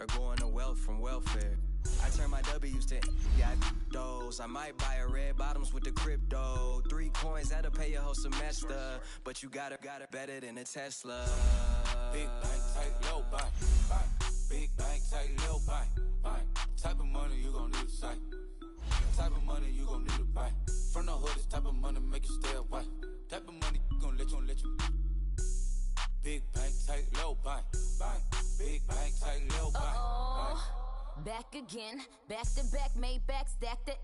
or going to wealth from welfare. I turn my W's to those. I might buy a red bottoms with the crypto. 3 coins, that'll pay your whole semester. But you gotta better than a Tesla. Big bank, tight, low bank. Big bank, tight, low bank. Type of money you gon' need to sight. Type of money you gon' need to buy. From the hood, this type of money make you stay away. Type of money gon' let you. Big bank, tight, low bank. Big bank, tight, low bank. Back again, back to back, made back, stacked it.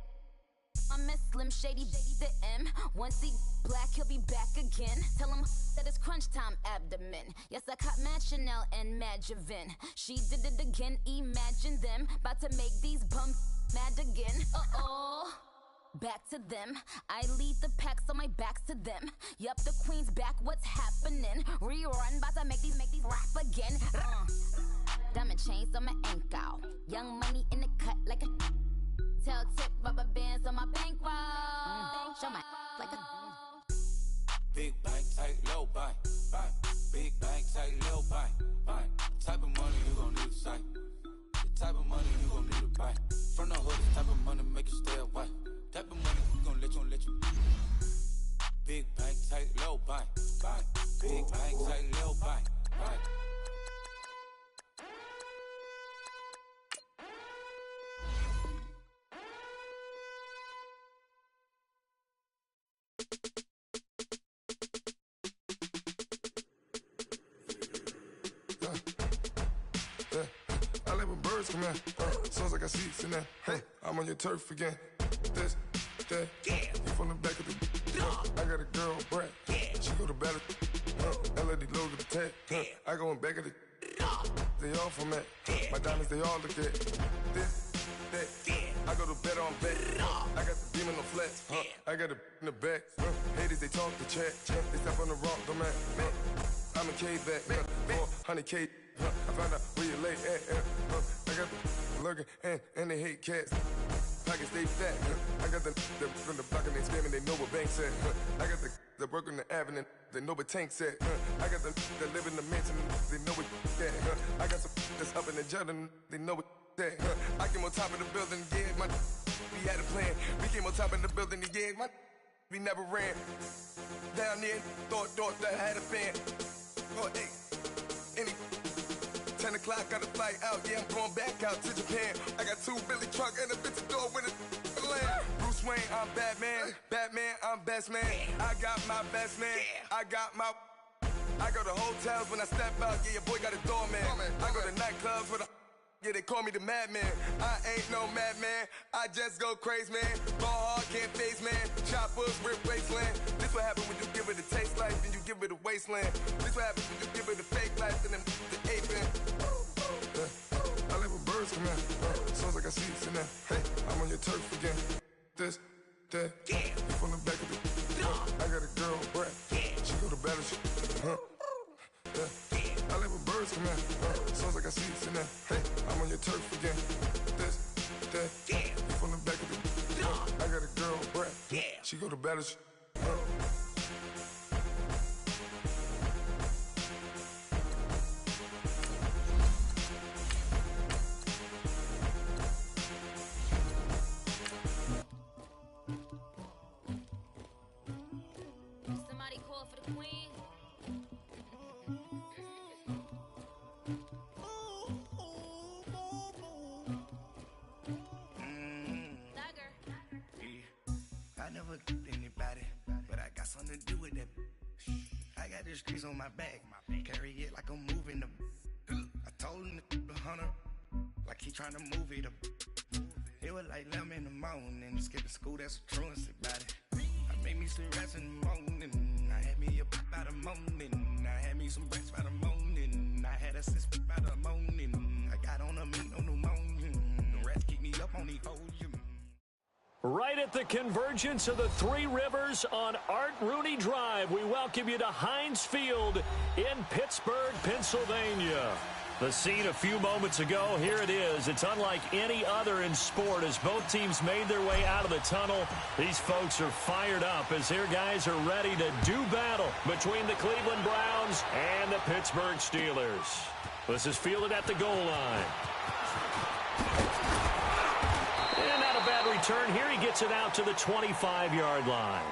I'm a Slim Shady, the M. Once he black, he'll be back again. Tell him that it's crunch time abdomen. Yes, I caught Mad Chanel and Mad Javin. She did it again, imagine them. About to make these bums mad again. Back to them. I lead the pack, so my back's to them. Yup, the queen's back, what's happening? Rerun, about to make these rap again. Diamond chains on my ankle. Young money in the cut like a tail tip, rubber bands on my bankroll. Show my like a big bank, tight, low bank. Big bank, tight, low bank. Type of money you gon' need to sight. The type of money you gon' need to buy. From the hood, the type of money make you stay away. Type of money you gon' let you. Big bank, tight, low bank. Big bank, tight, low bank. I let my birds come in. Sounds like I see seats in there. Hey, I'm on your turf again. This, that, you from the back of the. I got a girl, Brad. She go to battle. LED logo the tag. I go in back of the. They all from that. My diamonds, they all look at. This, that. I go to bed on bed. I got the demon on flats. I got it in the back. Haters, they talk the chat. They step on the rock, the man. I'm a K back. 400K. I found out where you lay at. I got the lurking and they hate cats. Pockets stay fat. I got the from the block and they scamming, they know what banks at. I got the work on the avenue, they know what tanks at. I got the that live in the mansion, they know what that. I got some that's up in the jungle, they know what that. I came on top of the building, yeah, we had a plan. We came on top of the building, yeah, we never ran. Down there, thought that I had a fan. Oh, hey, any 10 o'clock, got a flight out, yeah, I'm going back out to Japan. I got 2 Billy truck and a bitch door with a land. Bruce Wayne, I'm Batman. Batman, I'm best man. I got my best man. I go to hotels when I step out, yeah, your boy got a doorman. I go to nightclubs with a yeah, they call me the madman. I ain't no madman, I just go crazy, man. Ball hard, can't face, man. Choppers, rip wasteland. This what happen when you give it a taste life, then you give it a wasteland. This what happens when you give it a fake life, and then the ape in. I let my birds come in. Sounds like I see seats in there. Hey, I'm on your turf again. This, that, you from the back of the. I got a girl, Brad. She go to battle, I let my birds come in. Sounds like I see seats in there. Hey, I'm on your turf again. This, that, you from the back of the. I got a girl, Brad. She go to battle, somebody call for the queen. Anybody, but I got something to do with that. I got the streets on my back, carry it like I'm moving them. I told him the hunter, like he trying to move it up. It was like 11 in the morning, skipping school, that's a truancy about it. I made me some rest in the morning, I had me a pop by the morning, I had me some breaks by the morning, I had a sis by the morning, I got on a meat on the morning, the rest keep me up on the podium. Right at the convergence of the Three Rivers on Art Rooney Drive, we welcome you to Heinz Field in Pittsburgh, Pennsylvania. The scene a few moments ago, here it is. It's unlike any other in sport as both teams made their way out of the tunnel. These folks are fired up as their guys are ready to do battle between the Cleveland Browns and the Pittsburgh Steelers. This is fielded at the goal line. return here. He gets it out to the 25-yard line.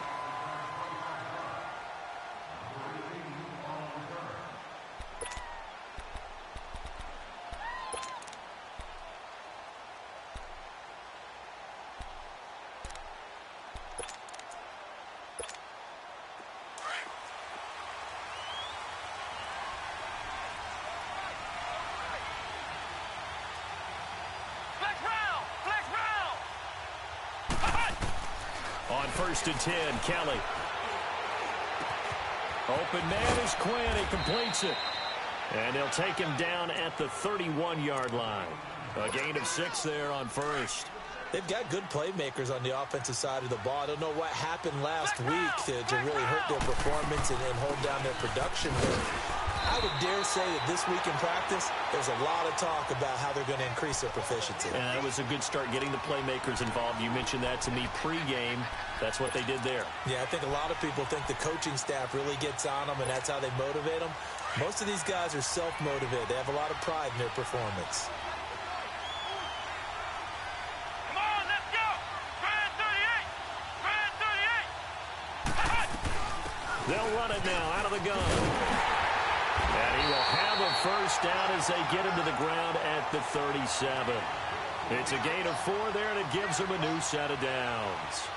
On 1st and 10, Kelly. Open man is Quinn. He completes it. And they'll take him down at the 31-yard line. A gain of 6 there on 1st. They've got good playmakers on the offensive side of the ball. I don't know what happened last week to really hurt their performance and hold down their production. I would dare say that this week in practice, there's a lot of talk about how they're going to increase their proficiency. And that was a good start, getting the playmakers involved. You mentioned that to me pregame. That's what they did there. Yeah, I think a lot of people think the coaching staff really gets on them, and that's how they motivate them. Most of these guys are self-motivated. They have a lot of pride in their performance. Come on, let's go! Brand 38! Brand 38! They'll run it now out of the gun. And he will have a first down as they get him to the ground at the 37. It's a gain of 4 there, and it gives them a new set of downs.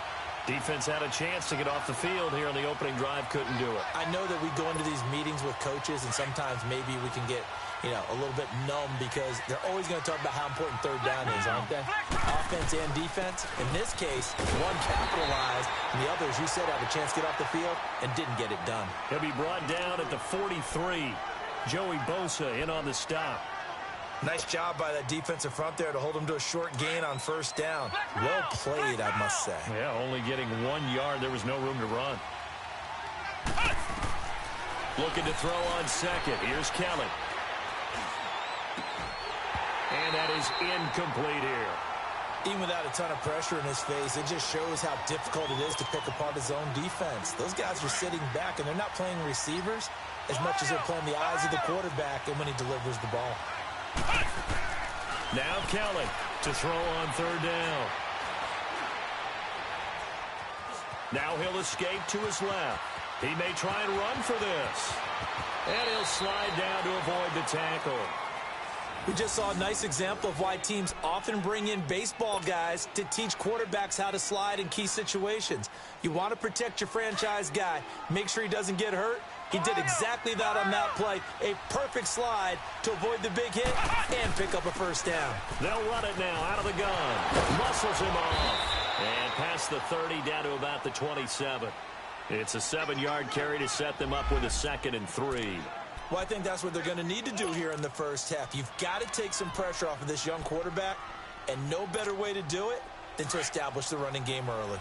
Defense had a chance to get off the field here on the opening drive, couldn't do it. I know that we go into these meetings with coaches, and sometimes maybe we can get, a little bit numb because they're always going to talk about how important third down is, aren't they? Offense and defense. In this case, one capitalized, and the others, you said, have a chance to get off the field and didn't get it done. He'll be brought down at the 43. Joey Bosa in on the stop. Nice job by that defensive front there to hold him to a short gain on first down. Well played, I must say. Yeah, only getting 1 yard. There was no room to run. Looking to throw on second. Here's Kelly. And that is incomplete here. Even without a ton of pressure in his face, it just shows how difficult it is to pick apart his own defense. Those guys are sitting back, and they're not playing receivers as much as they're playing the eyes of the quarterback and when he delivers the ball. Now Kelly to throw on third down. Now he'll escape to his left. He may try and run for this. And he'll slide down to avoid the tackle. We just saw a nice example of why teams often bring in baseball guys to teach quarterbacks how to slide in key situations. You want to protect your franchise guy. Make sure he doesn't get hurt. He did exactly that on that play. A perfect slide to avoid the big hit and pick up a first down. They'll run it now out of the gun. Muscles him off. And past the 30 down to about the 27. It's a 7-yard carry to set them up with a 2nd and 3. Well, I think that's what they're going to need to do here in the first half. You've got to take some pressure off of this young quarterback, and no better way to do it than to establish the running game early.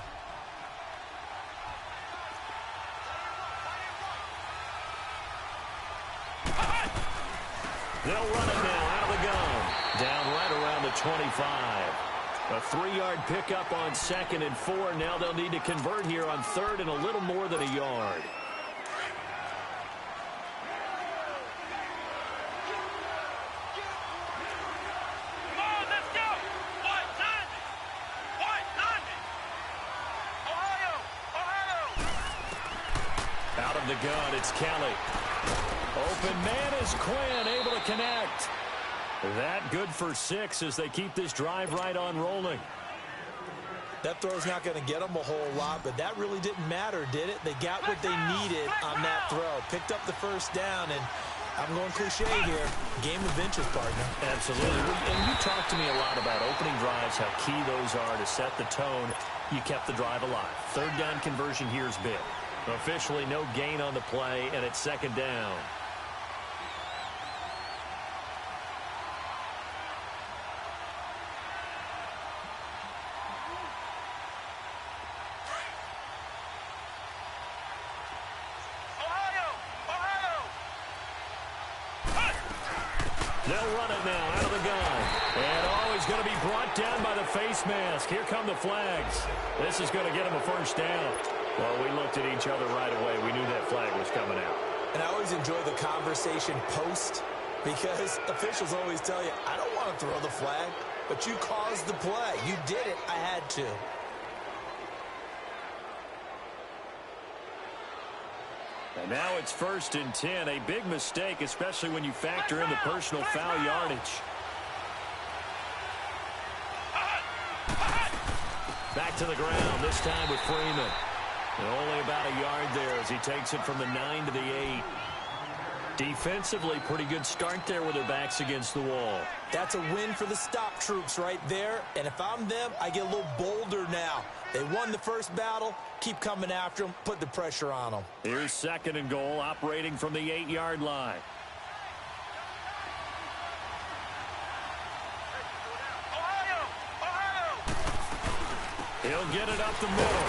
They'll run it now out of the gun. Down right around the 25. A 3-yard pickup on 2nd and 4. Now they'll need to convert here on 3rd and a little more than a yard. The gun, it's Kelly. Open man is Quinn, able to connect. That good for 6 as they keep this drive right on rolling. That throw's not going to get them a whole lot, but that really didn't matter, did it? They got what they needed on that throw. Picked up the first down, and I'm going cliche here. Game of inches, partner. Absolutely. And you talked to me a lot about opening drives, how key those are to set the tone. You kept the drive alive. 3rd down conversion here is big. Officially no gain on the play, and it's 2nd down. They'll run it now out of the gun. And he's going to be brought down by the face mask. Here come the flags. This is going to get him a first down. Well, we looked at each other right away. We knew that flag was coming out. And I always enjoy the conversation post because officials always tell you, I don't want to throw the flag. but you caused the play. You did it. I had to. And now it's 1st and 10. A big mistake, especially when you factor in the personal foul yardage. Back to the ground, this time with Freeman. And only about a yard there as he takes it from the 9 to the 8. Defensively, pretty good start there with their backs against the wall. That's a win for the stop troops right there. And if I'm them, I get a little bolder now. They won the first battle. Keep coming after them. Put the pressure on them. Here's 2nd and goal, operating from the 8-yard line. He'll get it up the middle.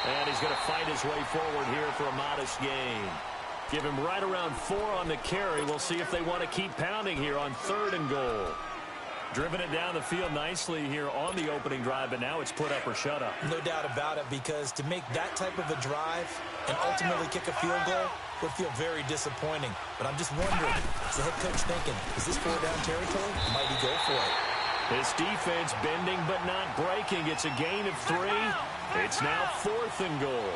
And he's going to fight his way forward here for a modest gain. Give him right around 4 on the carry. We'll see if they want to keep pounding here on 3rd and goal. Driven it down the field nicely here on the opening drive, but now it's put up or shut up. No doubt about it, because to make that type of a drive and ultimately kick a field goal would feel very disappointing. But I'm just wondering, is the head coach thinking, is this 4-down territory? Might he go for it? This defense bending but not breaking. It's a gain of 3. It's now 4th and goal.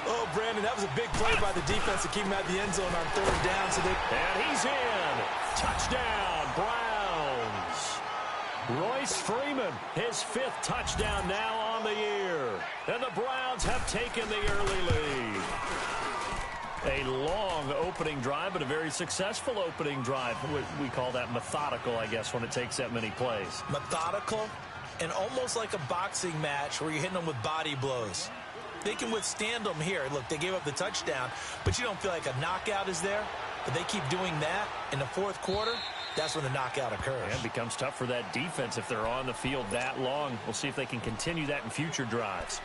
Oh, Brandon, that was a big play by the defense to keep him at the end zone on 3rd down. And he's in. Touchdown, Browns. Royce Freeman, his 5th touchdown now on the year. And the Browns have taken the early lead. A long opening drive, but a very successful opening drive. We call that methodical, I guess, when it takes that many plays. Methodical and almost like a boxing match where you're hitting them with body blows. They can withstand them here. Look, they gave up the touchdown, but you don't feel like a knockout is there. But they keep doing that in the 4th quarter. That's when the knockout occurs. And it becomes tough for that defense if they're on the field that long. We'll see if they can continue that in future drives.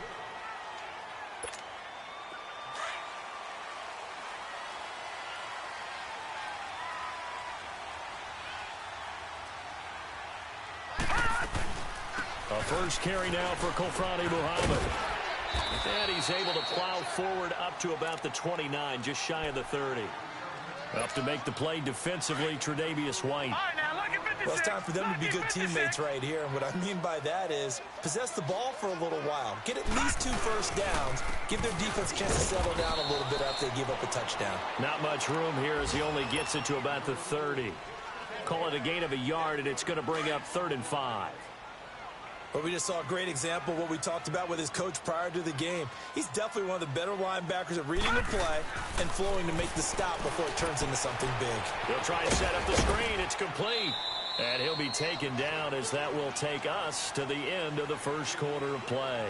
A first carry now for Kofrani Muhammad. And he's able to plow forward up to about the 29, just shy of the 30. Up to make the play defensively, Tre'Davious White. Well, it's time for them to be good teammates right here. And what I mean by that is possess the ball for a little while. Get at least 2 first downs. Give their defense a chance to settle down a little bit after they give up a touchdown. Not much room here as he only gets it to about the 30. Call it a gain of a yard, and it's going to bring up 3rd and 5. Well, we just saw a great example of what we talked about with his coach prior to the game. He's definitely one of the better linebackers at reading the play and flowing to make the stop before it turns into something big. He'll try and set up the screen. It's complete. And he'll be taken down as that will take us to the end of the first quarter of play.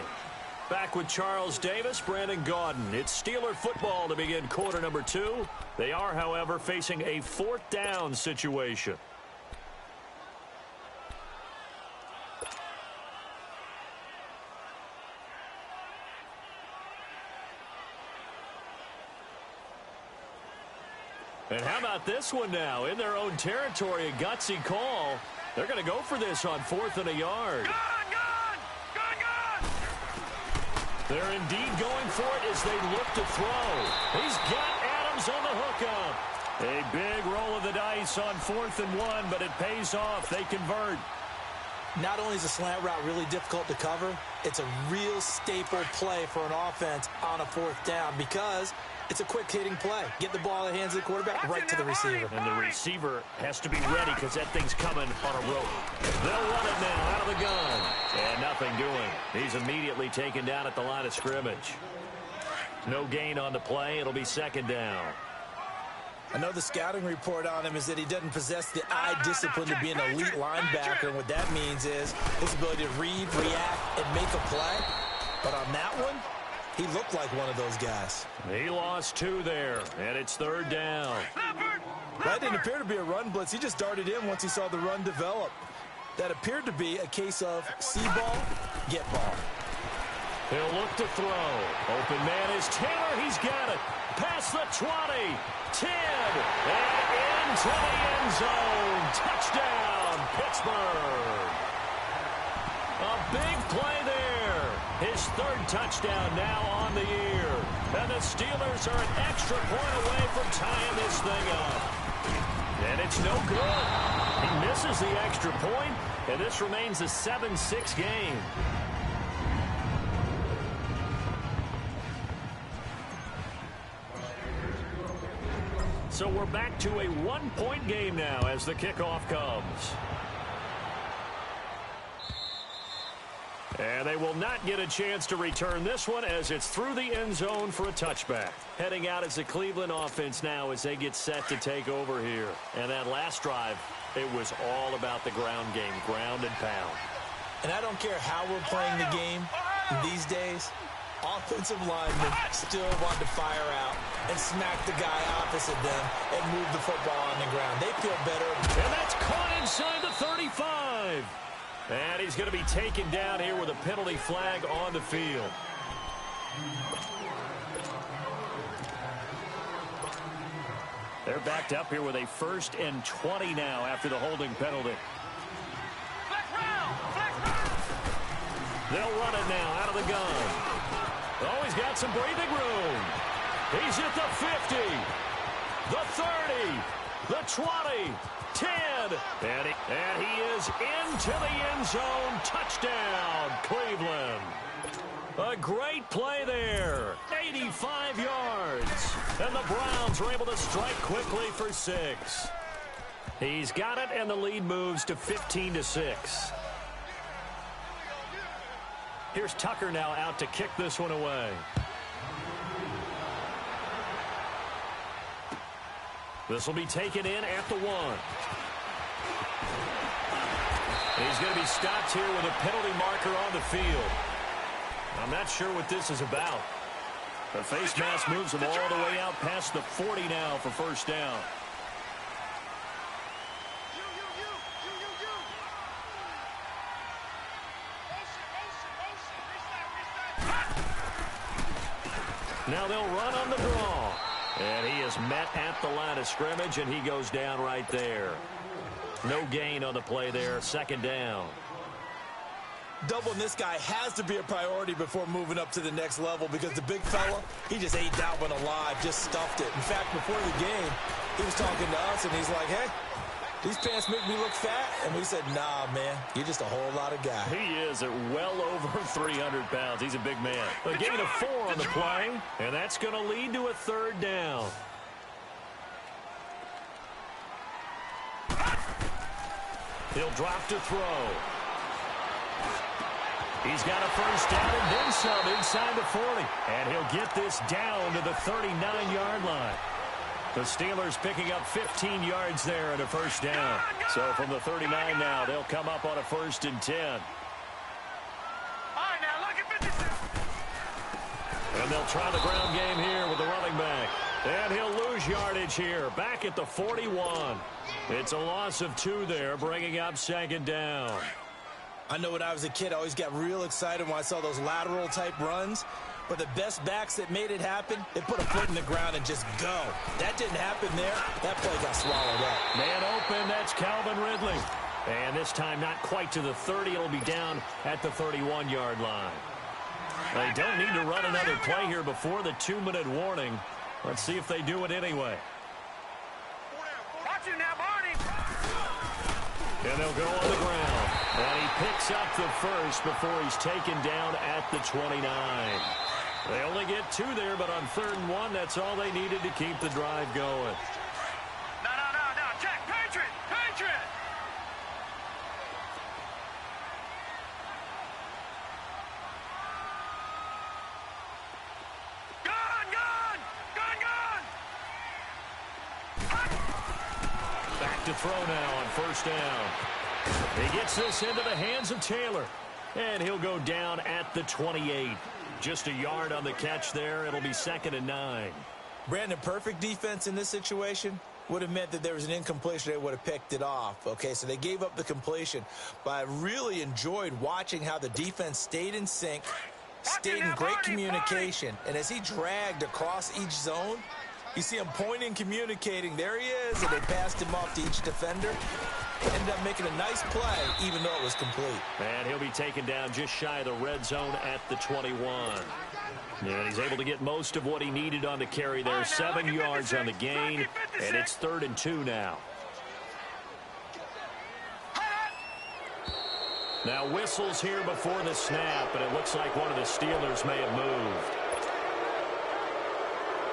Back with Charles Davis, Brandon Gaudin. It's Steeler football to begin quarter number 2. They are, however, facing a 4th down situation. And how about this one now? In their own territory, a gutsy call. They're going to go for this on 4th and a yard. They're indeed going for it as they look to throw. He's got Adams on the hookup. A big roll of the dice on 4th and 1, but it pays off. They convert. Not only is a slant route really difficult to cover, it's a real staple play for an offense on a 4th down because it's a quick-hitting play. Get the ball in the hands of the quarterback right to the receiver. And the receiver has to be ready because that thing's coming on a rope. They'll run it now out of the gun. And nothing doing. He's immediately taken down at the line of scrimmage. No gain on the play. It'll be 2nd down. I know the scouting report on him is that he doesn't possess the eye discipline to be an elite linebacker. And what that means is his ability to read, react, and make a play. But on that one, he looked like one of those guys. He lost 2 there, and it's 3rd down. That didn't appear to be a run blitz. He just darted in once he saw the run develop. That appeared to be a case of see ball, get ball. He'll look to throw. Open man is Taylor. He's got it. Past the 20, 10, and into the end zone. Touchdown, Pittsburgh. A big play there. His 3rd touchdown now on the year. And the Steelers are an extra point away from tying this thing up. And it's no good. He missed misses the extra point, and this remains a 7-6 game. So we're back to a 1-point game now as the kickoff comes. And they will not get a chance to return this one as it's through the end zone for a touchback. Heading out as the Cleveland offense now as they get set to take over here. And that last drive, it was all about the ground game, ground and pound. And I don't care how we're playing the game these days, offensive linemen still want to fire out and smack the guy opposite them and move the football on the ground. They feel better. And that's caught inside the 35. And he's going to be taken down here with a penalty flag on the field. They're backed up here with a 1st and 20 now after the holding penalty. They'll run it now out of the gun. Oh, he's got some breathing room. He's at the 50, the 30, the 20, 10, and he is into the end zone. Touchdown, Cleveland. A great play there. 85 yards. And the Browns are able to strike quickly for 6. He's got it, and the lead moves to 15-6. Here's Tucker now out to kick this one away. This will be taken in at the 1. He's going to be stopped here with a penalty marker on the field. I'm not sure what this is about. The face mask moves him all the way out past the 40 now for first down. Now they'll run on the draw. And he is met at the line of scrimmage, and he goes down right there. No gain on the play there. 2nd down. Doubling this guy has to be a priority before moving up to the next level because the big fella, he just ate that one alive, just stuffed it. In fact, before the game, he was talking to us, and he's like, hey, these pants make me look fat. And we said, nah, man, you're just a whole lot of guy. He is at well over 300 pounds. He's a big man. A gain of 4 on the play, and that's going to lead to a 3rd down. He'll drop to throw. He's got a first down and then some inside the 40. And he'll get this down to the 39-yard line. The Steelers picking up 15 yards there and a first down. So from the 39 now, they'll come up on a 1st and 10. All right, now look at 57. And they'll try the ground game here with the running back. And he'll lose yardage here, back at the 41. It's a loss of 2 there, bringing up 2nd down. I know when I was a kid, I always got real excited when I saw those lateral-type runs. But the best backs that made it happen, they put a foot in the ground and just go. That didn't happen there. That play got swallowed up. Man open, that's Calvin Ridley. And this time not quite to the 30. It'll be down at the 31-yard line. They don't need to run another play here before the 2-minute warning. Let's see if they do it anyway. Watch it now, Barney. And they'll go on the ground. And he picks up the first before he's taken down at the 29. They only get 2 there, but on 3rd and 1, that's all they needed to keep the drive going. No, Jack, Patriot. Gun. Back to throw now on 1st down. He gets this into the hands of Taylor. And he'll go down at the 28. Just a yard on the catch there. It'll be 2nd and 9. Brandon, perfect defense in this situation would have meant that there was an incompletion. They would have picked it off. Okay, so they gave up the completion. But I really enjoyed watching how the defense stayed in sync, stayed in great communication. And as he dragged across each zone, you see him pointing, communicating. There he is, and they passed him off to each defender. Ended up making a nice play, even though it was complete. And he'll be taken down just shy of the red zone at the 21. And he's able to get most of what he needed on the carry there. 7 yards on the gain, and it's 3rd and 2 now. Now whistles here before the snap, and it looks like one of the Steelers may have moved.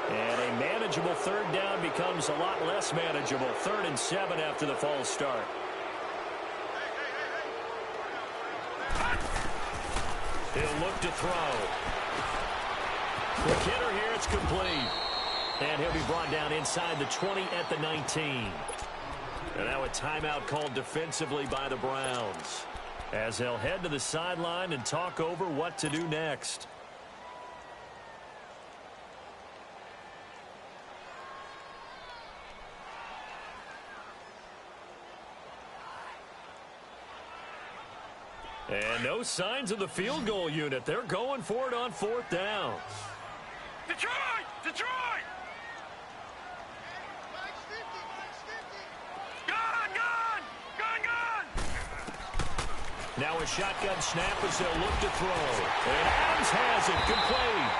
And a manageable third down becomes a lot less manageable. 3rd and 7 after the false start. He'll look to throw. McKinnon here, it's complete. And he'll be brought down inside the 20 at the 19. And now a timeout called defensively by the Browns, as they'll head to the sideline and talk over what to do next. And no signs of the field goal unit. They're going for it on 4th down. Detroit! Detroit! Now a shotgun snap as they'll look to throw. And Adams has it complete.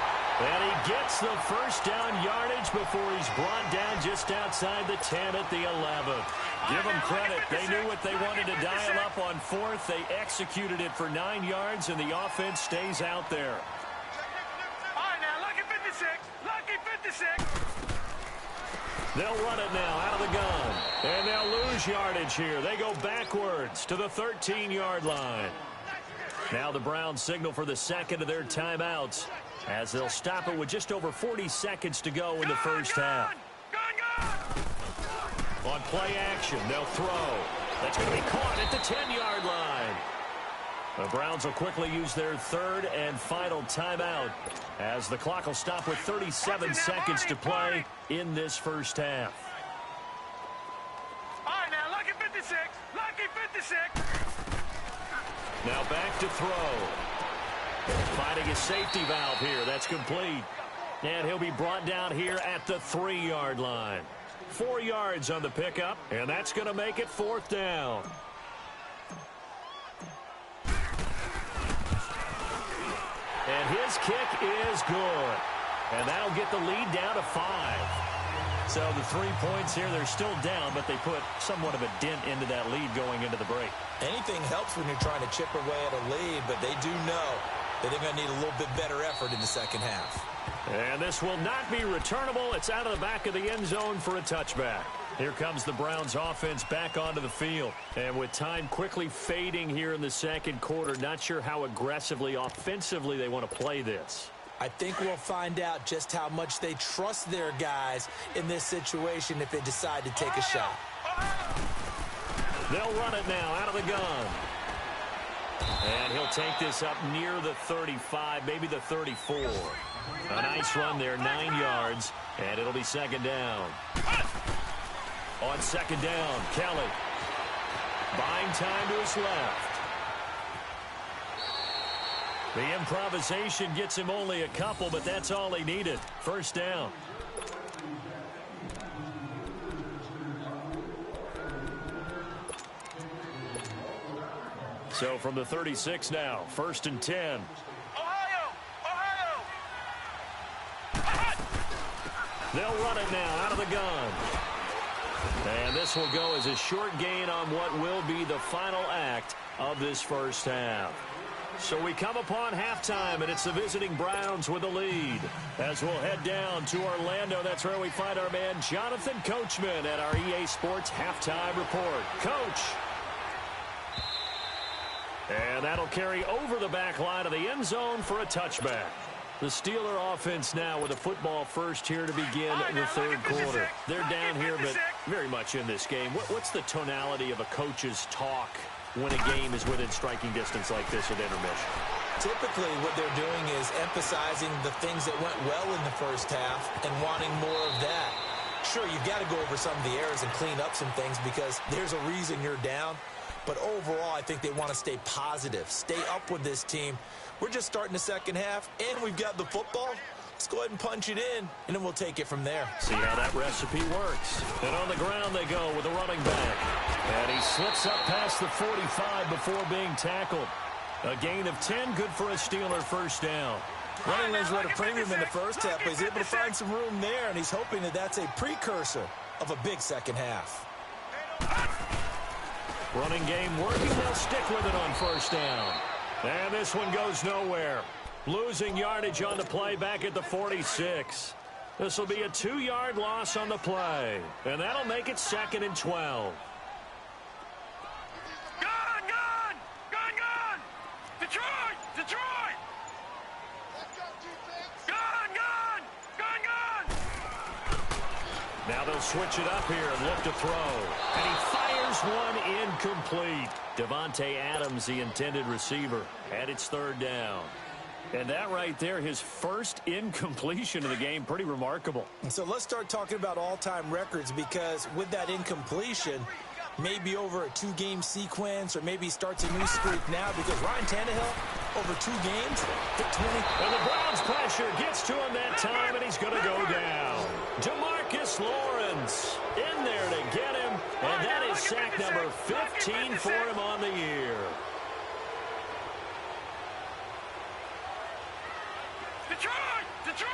And he gets the first down yardage before he's brought down just outside the 10 at the 11. Give them credit. They knew what they wanted to dial up on 4th. They executed it for 9 yards, and the offense stays out there. All right, now, lucky 56. Lucky 56. They'll run it now out of the gun. And they'll lose yardage here. They go backwards to the 13-yard line. Now the Browns signal for the second of their timeouts, as they'll stop it with just over 40 seconds to go in the first half. On play action, they'll throw. That's going to be caught at the 10-yard line. The Browns will quickly use their 3rd and final timeout, as the clock will stop with 37 seconds to play in this first half. All right, now, lucky 56. Lucky 56. Now back to throw. Finding a safety valve here. That's complete. And he'll be brought down here at the 3-yard line. 4 yards on the pickup, and that's going to make it 4th down. And his kick is good. And that'll get the lead down to 5. So the 3 points here, they're still down, but they put somewhat of a dent into that lead going into the break. Anything helps when you're trying to chip away at a lead, but they do know that they're going to need a little bit better effort in the second half. And this will not be returnable. It's out of the back of the end zone for a touchback. Here comes the Browns offense back onto the field. And with time quickly fading here in the second quarter, not sure how aggressively, offensively they want to play this. I think we'll find out just how much they trust their guys in this situation if they decide to take a shot. They'll run it now out of the gun. And he'll take this up near the 35, maybe the 34. A nice run there, 9 yards, and it'll be second down. On second down, Kelly buying time to his left. The improvisation gets him only a couple, but that's all he needed. First down. So from the 36 now, 1st and 10. They'll run it now out of the gun. And this will go as a short gain on what will be the final act of this first half. So we come upon halftime, and it's the visiting Browns with the lead. As we'll head down to Orlando, that's where we find our man Jonathan Coachman at our EA Sports Halftime Report. Coach. And that'll carry over the back line of the end zone for a touchback. The Steeler offense now with a football first here to begin the third quarter. They're down here, but very much in this game. What's the tonality of a coach's talk when a game is within striking distance like this at intermission? Typically, what they're doing is emphasizing the things that went well in the first half and wanting more of that. Sure, you've got to go over some of the errors and clean up some things because there's a reason you're down. But overall, I think they want to stay positive, stay up with this team. We're just starting the second half, and we've got the football. Let's go ahead and punch it in, and then we'll take it from there. See how that recipe works. And on the ground they go with a running back. And he slips up past the 45 before being tackled. A gain of 10, good for a Steeler first down. Running lanes were at a premium in the first half, but he's able to find some room there, and he's hoping that that's a precursor of a big second half. Running game working. They'll stick with it on first down. And this one goes nowhere. Losing yardage on the play back at the 46. This will be a 2-yard loss on the play. And that'll make it 2nd and 12. Gone! Detroit! Gone! Now they'll switch it up here and look to throw. And he fires one incomplete. Devontae Adams, the intended receiver. And it's 3rd down. And that right there, his first incompletion of the game, pretty remarkable. So let's start talking about all-time records, because with that incompletion, maybe over a 2-game sequence, or maybe starts a new streak now, because Ryan Tannehill, over 2 games, hit 20. And the Browns pressure gets to him that time, and he's going to go down. DeMarcus Lawrence in there to get him, and that is sack number 15 for him on the year. Detroit!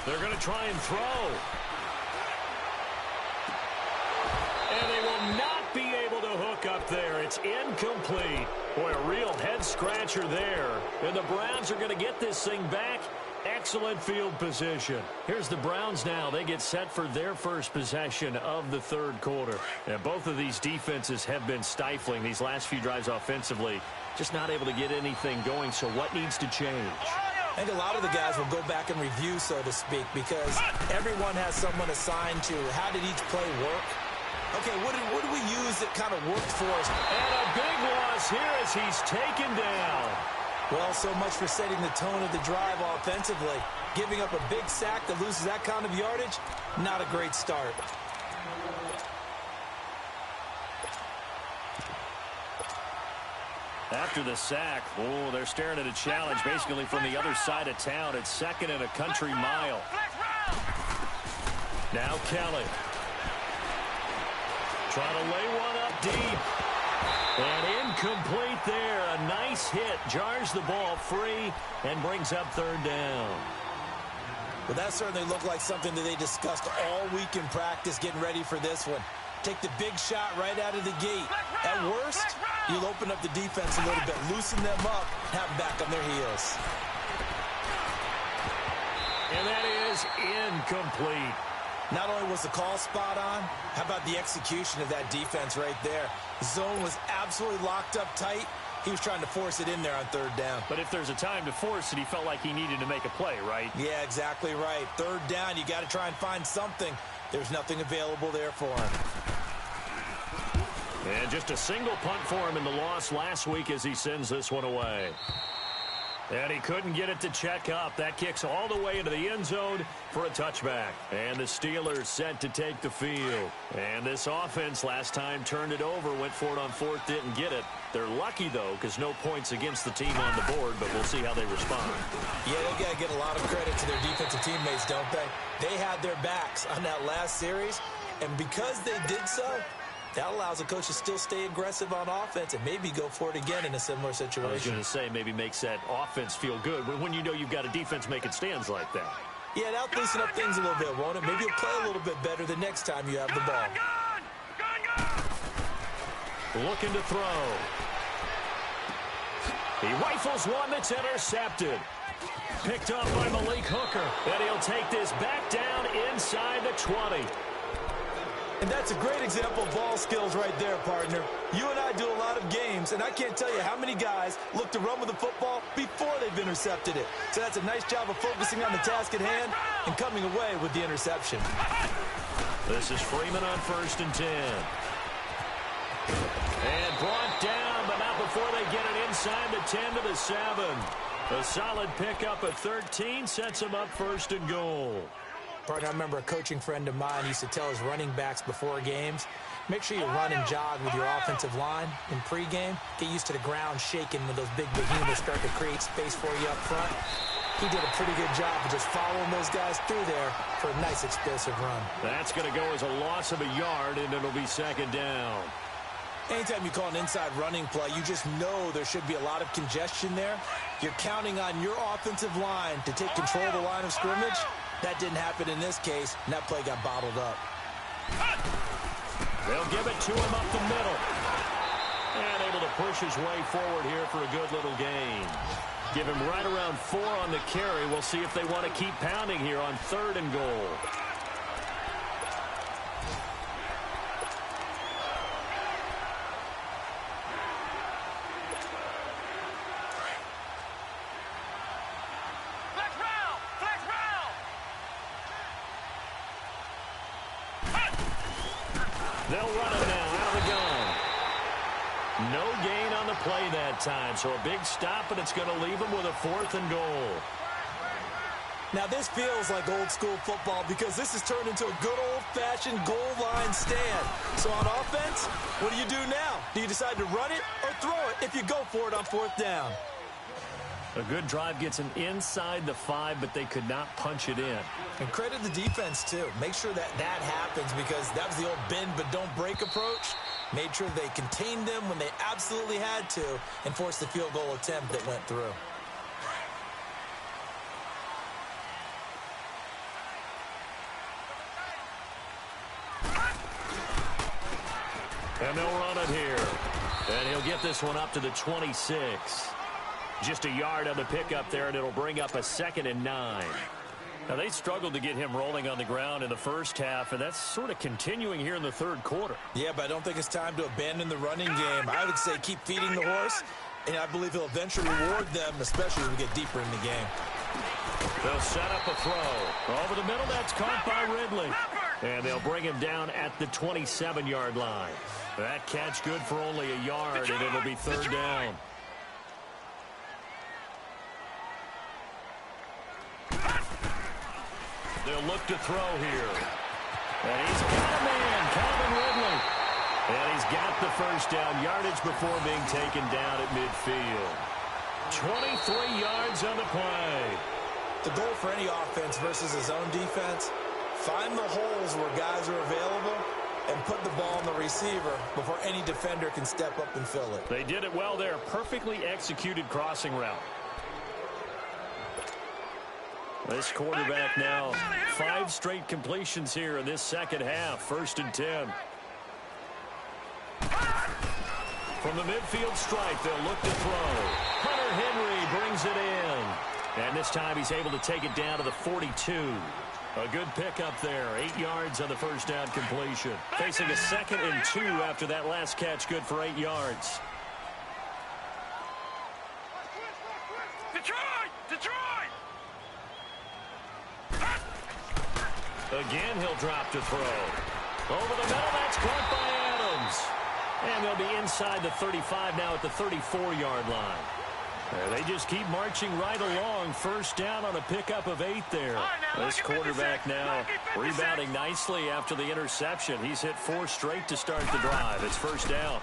They're going to try and throw. And they will not be able to hook up there. It's incomplete. Boy, a real head-scratcher there. And the Browns are going to get this thing back. Excellent field position. Here's the Browns now. They get set for their first possession of the 3rd quarter. And both of these defenses have been stifling these last few drives offensively. Just not able to get anything going. So what needs to change? I think a lot of the guys will go back and review, so to speak, because everyone has someone assigned to how did each play work. Okay, what did we use that kind of worked for us? And a big loss here as he's taken down. Well, so much for setting the tone of the drive offensively. Giving up a big sack that loses that kind of yardage, not a great start. After the sack, they're staring at a challenge basically from the other side of town. It's 2nd and a country mile. Now Kelly. Trying to lay one up deep. And incomplete there. A nice hit. Jars the ball free and brings up 3rd down. Well, that certainly looked like something that they discussed all week in practice, getting ready for this one. Take the big shot right out of the gate. At worst, you'll open up the defense a little bit, loosen them up, have them back on their heels. And that is incomplete. Not only was the call spot on, how about the execution of that defense right there? The zone was absolutely locked up tight. He was trying to force it in there on 3rd down. But if there's a time to force it, he felt like he needed to make a play, right? Yeah, exactly right. 3rd down, you got to try and find something. There's nothing available there for him. And just a single punt for him in the loss last week as he sends this one away. And he couldn't get it to check up. That kicks all the way into the end zone for a touchback. And the Steelers set to take the field. And this offense last time turned it over, went for it on 4th, didn't get it. They're lucky, though, because no points against the team on the board, but we'll see how they respond. Yeah, they got to get a lot of credit to their defensive teammates, don't they? They had their backs on that last series, and because they did so, that allows a coach to still stay aggressive on offense and maybe go for it again in a similar situation. I was going to say maybe makes that offense feel good when you know you've got a defense making stands like that. Yeah, that'll loosen up things a little bit, won't it? Maybe you'll play a little bit better the next time you have the ball. Looking to throw. He rifles one that's intercepted. Picked up by Malik Hooker. And he'll take this back down inside the 20. And that's a great example of ball skills right there, partner. You and I do a lot of games, and I can't tell you how many guys look to run with the football before they've intercepted it. So that's a nice job of focusing on the task at hand and coming away with the interception. This is Freeman on 1st and 10. And brought down, but not before they get it inside the 10 to the 7. A solid pickup at 13 sets him up 1st and goal. Partner, I remember a coaching friend of mine used to tell his running backs before games, make sure you run and jog with your offensive line in pregame. Get used to the ground shaking when those big behemoths start to create space for you up front. He did a pretty good job of just following those guys through there for a nice explosive run. That's going to go as a loss of a yard, and it'll be 2nd down. Anytime you call an inside running play, you just know there should be a lot of congestion there. You're counting on your offensive line to take control of the line of scrimmage. That didn't happen in this case, and that play got bottled up. They'll give it to him up the middle. And able to push his way forward here for a good little gain. Give him right around 4 on the carry. We'll see if they want to keep pounding here on 3rd and goal. They'll run it now out of the gun. No gain on the play that time, so a big stop, and it's going to leave them with a 4th and goal. Now this feels like old school football because this has turned into a good old-fashioned goal line stand. So on offense, what do you do now? Do you decide to run it or throw it if you go for it on 4th down? A good drive gets them inside the 5, but they could not punch it in. And credit the defense, too. Make sure that happens because that was the old bend but don't break approach. Made sure they contained them when they absolutely had to and forced the field goal attempt that went through. And they'll run it here. And he'll get this one up to the 26. Just a yard on the pickup there, and it'll bring up a 2nd and 9. Now, they struggled to get him rolling on the ground in the first half, and that's sort of continuing here in the 3rd quarter. Yeah, but I don't think it's time to abandon the running game. I would say keep feeding the horse, and I believe he'll eventually reward them, especially as we get deeper in the game. They'll set up a throw. Over the middle, that's caught by Ridley. And they'll bring him down at the 27-yard line. That catch good for only a yard, and it'll be 3rd down. They'll look to throw here. And he's got a man, Calvin Ridley. And he's got the 1st down yardage before being taken down at midfield. 23 yards on the play. The goal for any offense versus his own defense, find the holes where guys are available and put the ball on the receiver before any defender can step up and fill it. They did it well there. Perfectly executed crossing route. This quarterback now 5 straight completions here in this 2nd half. 1st and 10. From the midfield stripe, they'll look to throw. Hunter Henry brings it in. And this time he's able to take it down to the 42. A good pickup there. 8 yards on the 1st down completion. Facing a 2nd and 2 after that last catch, good for 8 yards. Detroit! Again, he'll drop to throw. Over the middle, that's caught by Adams. And they'll be inside the 35 now at the 34-yard line. They just keep marching right along. 1st down on a pickup of 8 there. This quarterback now rebounding nicely after the interception. He's hit 4 straight to start the drive. It's 1st down.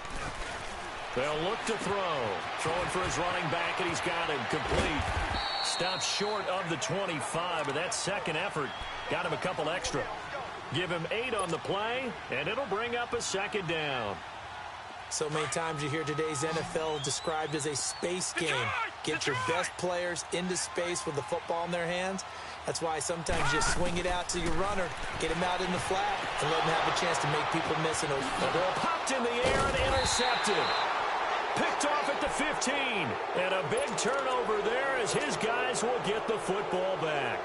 They'll look to throw. Throwing for his running back, and he's got him complete. Stopped short of the 25, but that 2nd effort got him a couple extra. Give him 8 on the play, and it'll bring up a 2nd down. So many times you hear today's NFL described as a space game. Get your best players into space with the football in their hands. That's why sometimes you swing it out to your runner, get him out in the flat, and let him have a chance to make people miss it. They're popped in the air and intercepted. Picked off at the 15. And a big turnover there as his guys will get the football back.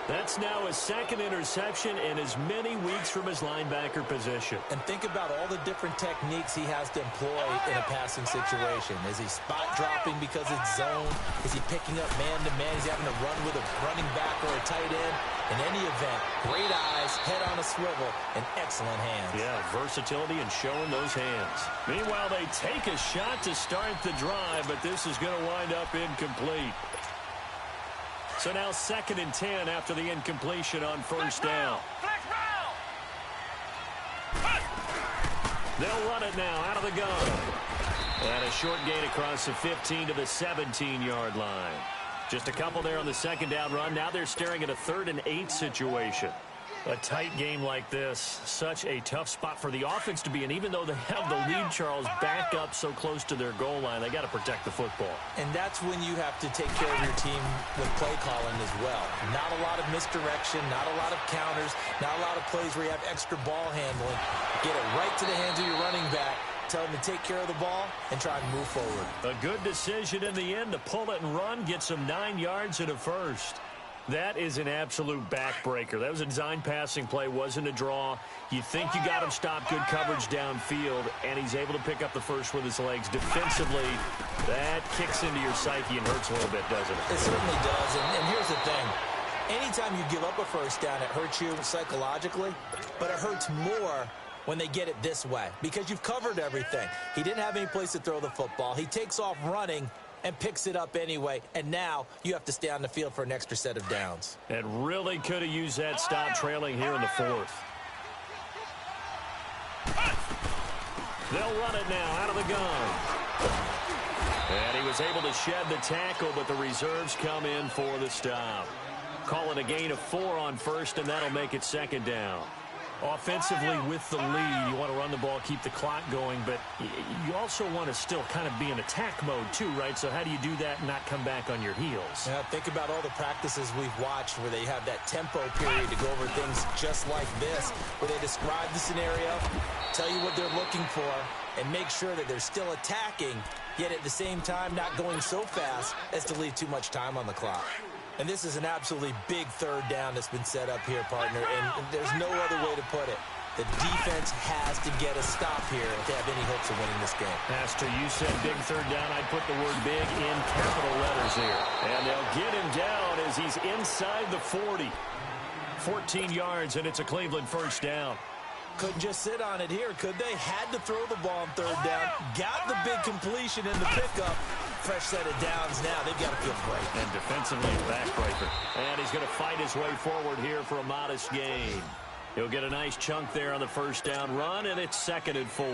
That's now his 2nd interception in as many weeks from his linebacker position. And think about all the different techniques he has to employ in a passing situation. Is he spot dropping because it's zone? Is he picking up man-to-man? Is he having to run with a running back or a tight end? In any event, great eyes, head on a swivel, and excellent hands. Yeah, versatility and showing those hands. Meanwhile, they take a shot to start the drive, but this is going to wind up incomplete. So now 2nd and 10 after the incompletion on 1st down. They'll run it now out of the gun. And a short gain across the 15 to the 17-yard line. Just a couple there on the 2nd down run. Now they're staring at a 3rd and 8 situation. A tight game like this, such a tough spot for the offense to be in. Even though they have the lead, Charles, back up so close to their goal line, they got to protect the football. And that's when you have to take care of your team with play calling as well. Not a lot of misdirection, not a lot of counters, not a lot of plays where you have extra ball handling. Get it right to the hands of your running back. Tell him to take care of the ball and try and move forward. A good decision in the end to pull it and run, get some 9 yards at a first. That is an absolute backbreaker. That was a design passing play, wasn't a draw. You think you got him stopped, good coverage downfield, and he's able to pick up the first with his legs. Defensively, that kicks into your psyche and hurts a little bit, doesn't it? It certainly does, and here's the thing. Anytime you give up a first down, it hurts you psychologically, but it hurts more when they get it this way because you've covered everything. He didn't have any place to throw the football. He takes off running and picks it up anyway, and now you have to stay on the field for an extra set of downs. And really could have used that stop trailing here in the fourth. They'll run it now out of the gun. And he was able to shed the tackle, but the reserves come in for the stop. Call it a gain of 4 on first, and that'll make it second down. Offensively with the lead, you want to run the ball, keep the clock going, but you also want to still kind of be in attack mode too, right? So how do you do that and not come back on your heels? Yeah, think about all the practices we've watched where they have that tempo period to go over things just like this, where they describe the scenario, tell you what they're looking for, and make sure that they're still attacking, yet at the same time not going so fast as to leave too much time on the clock. And this is an absolutely big third down that's been set up here, partner, and there's no other way to put it. The defense has to get a stop here if they have any hopes of winning this game. Pastor, you said big third down. I'd put the word big in capital letters here. And they'll get him down as he's inside the 40. 14 yards, and it's a Cleveland first down. Couldn't just sit on it here, could they? Had to throw the ball on third down. Got the big completion in the pickup. Fresh set of downs now. They've got to feel great. And defensively, backbreaker. And he's going to fight his way forward here for a modest gain. He'll get a nice chunk there on the first down run, and it's 2nd and 4.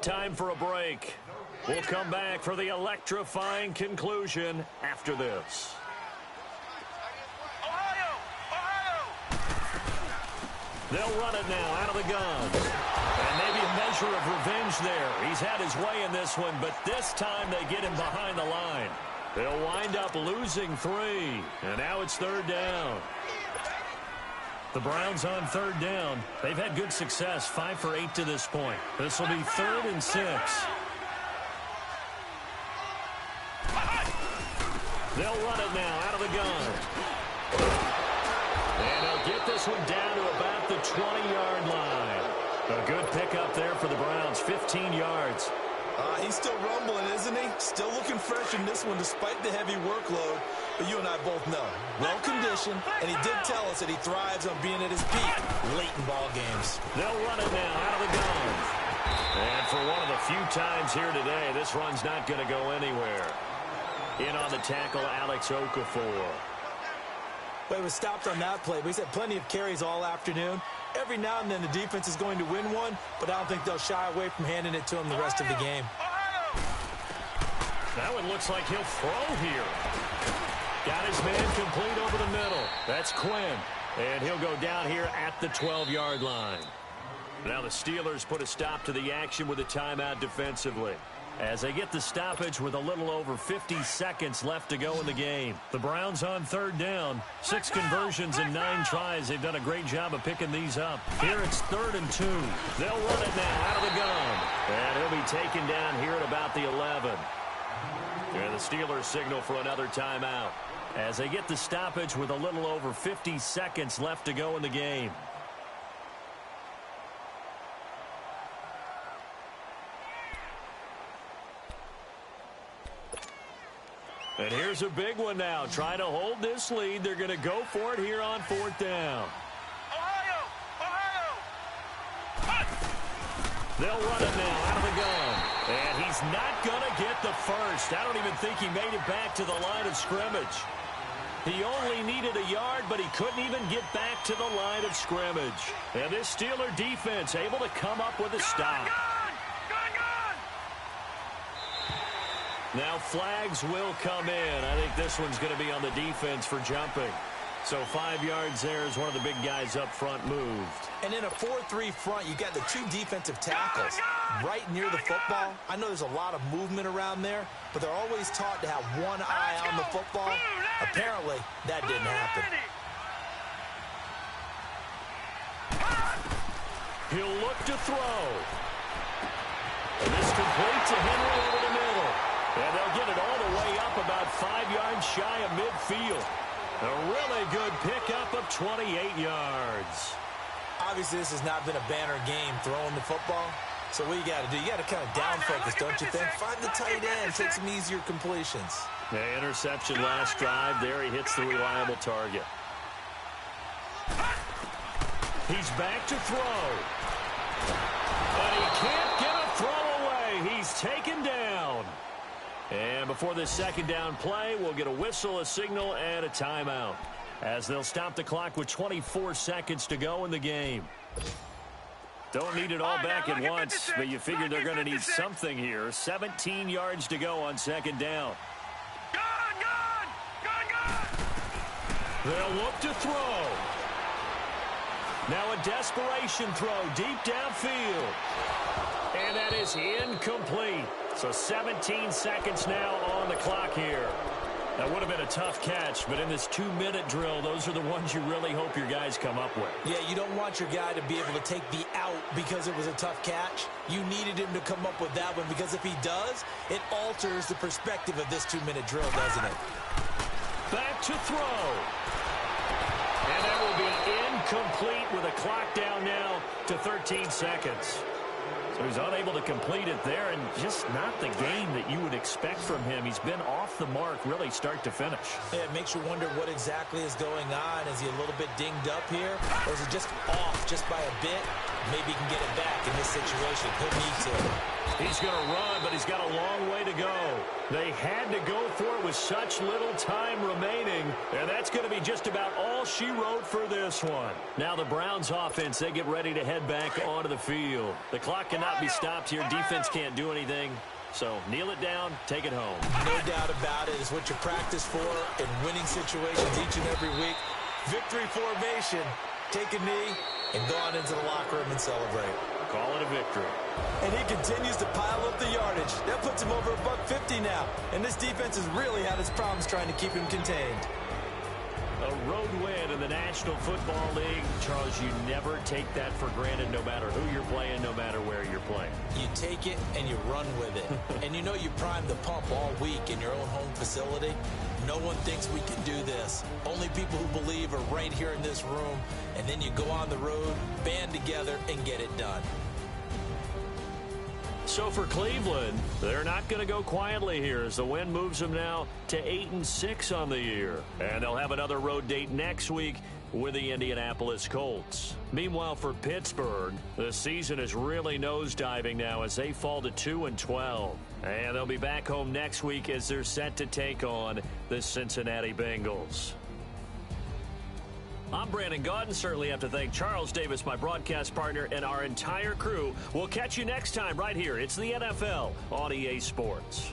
Time for a break. We'll come back for the electrifying conclusion after this. They'll run it now out of the gun. And maybe a measure of revenge there. He's had his way in this one, but this time they get him behind the line. They'll wind up losing 3. And now it's third down. The Browns on third down. They've had good success, 5 for 8 to this point. This will be 3rd and 6. They'll run it now out of the gun. And they'll get this one down to about the 20-yard line. A good pickup there for the Browns, 15 yards. He's still rumbling, isn't he? Still looking fresh in this one despite the heavy workload. But you and I both know, well-conditioned, and he did tell us that he thrives on being at his peak late in ball games. They'll run it now out of the gun. And for one of the few times here today, this run's not going to go anywhere. In on the tackle, Alex Okafor. Well, he was stopped on that play, but he's had plenty of carries all afternoon. Every now and then the defense is going to win one, but I don't think they'll shy away from handing it to him the rest of the game. That one looks like he'll throw here. Got his man complete over the middle. That's Quinn. And he'll go down here at the 12-yard line. Now the Steelers put a stop to the action with a timeout defensively, as they get the stoppage with a little over 50 seconds left to go in the game. The Browns on third down. 6 conversions and 9 tries. They've done a great job of picking these up. Here it's 3rd and 2. They'll run it now out of the gun. And he'll be taken down here at about the 11. And the Steelers signal for another timeout, as they get the stoppage with a little over 50 seconds left to go in the game. And here's a big one now. Trying to hold this lead. They're going to go for it here on 4th down. They'll run it now out of the gun. And he's not going to get the first. I don't even think he made it back to the line of scrimmage. He only needed a yard, but he couldn't even get back to the line of scrimmage. And this Steeler defense able to come up with a stop. Now flags will come in. I think this one's going to be on the defense for jumping. So 5 yards there as one of the big guys up front moved. And in a 4-3 front, you got the 2 defensive tackles. right near the football. I know there's a lot of movement around there, but they're always taught to have one eye on the football. Apparently, that didn't happen. He'll look to throw. And this complete to Henry over the middle. And they'll get it all the way up about 5 yards shy of midfield. A really good pickup of 28 yards. Obviously, this has not been a banner game throwing the football. So what you got to do, you got to kind of down focus, don't you think? Find the tight end, take some easier completions. The interception last drive. There he hits the reliable target. He's back to throw. And he can't get a throw away. He's taken down. And before this second down play, we'll get a whistle, a signal, and a timeout, as they'll stop the clock with 24 seconds to go in the game. Don't need it all back at once, but you figure they're going to need something here. 17 yards to go on second down. They'll look to throw. Now a desperation throw deep downfield. And that is incomplete. So 17 seconds now on the clock here. That would have been a tough catch, but in this 2-minute drill, those are the ones you really hope your guys come up with. Yeah, you don't want your guy to be able to take the out because it was a tough catch. You needed him to come up with that one, because if he does, it alters the perspective of this 2-minute drill, doesn't it? Back to throw. And that will be incomplete with a clock down now to 13 seconds. So he's unable to complete it there, and just not the game that you would expect from him. He's been off the mark really start to finish. Yeah, it makes you wonder what exactly is going on. Is he a little bit dinged up here, or is he just off just by a bit? Maybe he can get it back in this situation. He'll need to. He's going to run, but he's got a long way to go. They had to go for it with such little time remaining, and that's going to be just about all she wrote for this one. Now the Browns offense, they get ready to head back onto the field. The clock cannot be stopped here. Defense can't do anything. So kneel it down, take it home. No doubt about it. It's what you practice for in winning situations each and every week. Victory formation. Take a knee and go on into the locker room and celebrate. Call it a victory. And he continues to pile up the yardage. That puts him over $150 now. And this defense has really had its problems trying to keep him contained. A road win in the National Football League. Charles, you never take that for granted, no matter who you're playing, no matter where you're playing. You take it and you run with it. And you know you primed the pump all week in your own home facility. No one thinks we can do this. Only people who believe are right here in this room. And then you go on the road, band together, and get it done. So for Cleveland, they're not going to go quietly here as the win moves them now to 8-6 on the year. And they'll have another road date next week with the Indianapolis Colts. Meanwhile, for Pittsburgh, the season is really nosediving now as they fall to 2-12. And they'll be back home next week as they're set to take on the Cincinnati Bengals. I'm Brandon Gaudin. Certainly have to thank Charles Davis, my broadcast partner, and our entire crew. We'll catch you next time right here. It's the NFL on EA Sports.